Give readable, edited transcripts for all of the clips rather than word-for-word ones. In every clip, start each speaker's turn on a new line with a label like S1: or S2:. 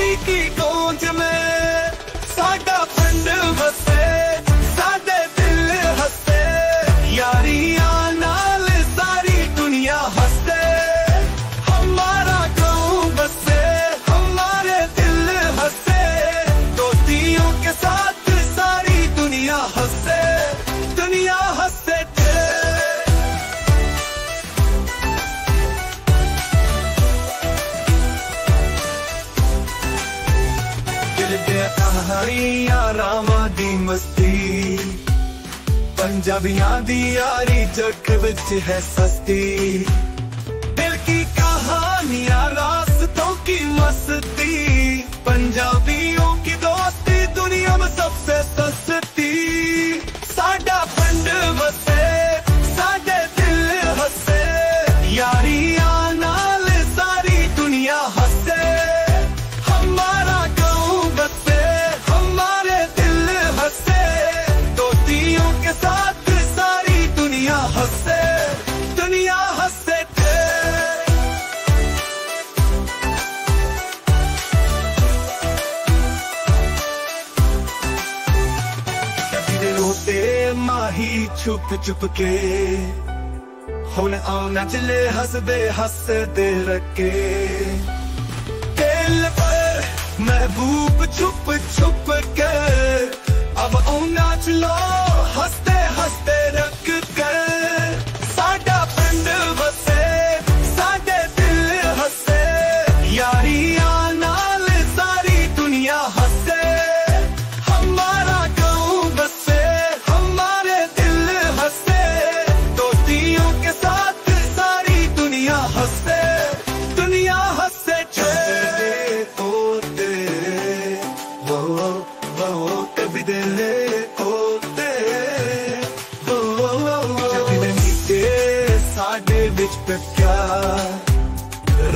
S1: दोस्ती की गूंज में साडा पिंड बसे, साडे दिल हसे, यारियां नाल सारी दुनिया हसे। हमारा गाँव बसे, हमारे दिल हसे, दोस्तियों के साथ सारी दुनिया हसे, दुनिया हसे। कहानियां रामा दी मस्ती, पंजाबियां दी यारी जग विच है सस्ती। दिल की कहानियां रास्तों की मस्ती, पंजाबियों की दोस्ती दुनिया में सबसे सस्ती। साडा पिंड बसे, साडे दिल हसे, यारियां नाल सारी दुनिया हसे। हमारा गाँव बसे, हमारे दिल हसे, दोस्तियों के साथ सारी दुनिया हसे, दुनिया हसे। कभी रोते माही छुप छुप के, हुन आना चले हंसदे हंसदे रखे। दिल पर महबूब छुप छुप के, अब औना चलो हंसते हंसते रख कर। साडा पिंड बसे, साडे दिल हसे, यारियां नाल सारी दुनिया हसे। हमारा गाँव बसे, हमारे दिल हसे, दोस्तियों के साथ सारी दुनिया हसे, दुनिया हसे। कभी दिल होते साडे विच प्यार,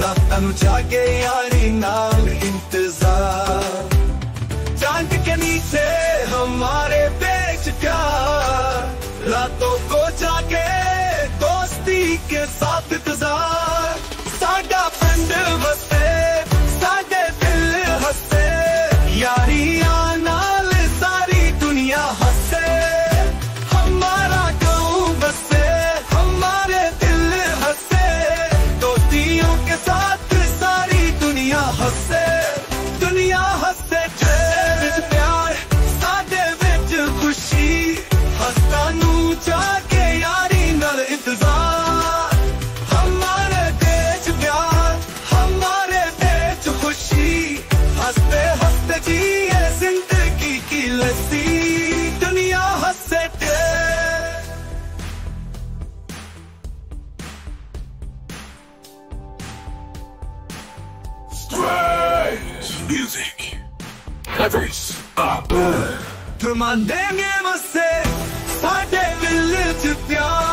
S1: रातां नूं जागे यारी नाल इंतजार। चांद के नीचे हमारे बीच प्यार, रातों को जागे दोस्ती के साथ इंतजार। साडा पिंड बसे, साडे दिल हसे, यारियां नाल सारी दुनिया हसे। हमारा गाँव बसे, हमारे दिल हसे, दोस्तियों के साथ सारी दुनिया हसे, दुनिया हसे। विच प्यार, साडे विच खुशी, हस्तां नूं जाके यारी नाल इंतजार। हमारे देश प्यार, हमारे देश खुशी, हंसते हंसते जिए जिंदगी की लस्सी, दुनिया हंसे।
S2: Music covers up.
S1: तुम देंगे मुझसे साडे दिल च प्यार।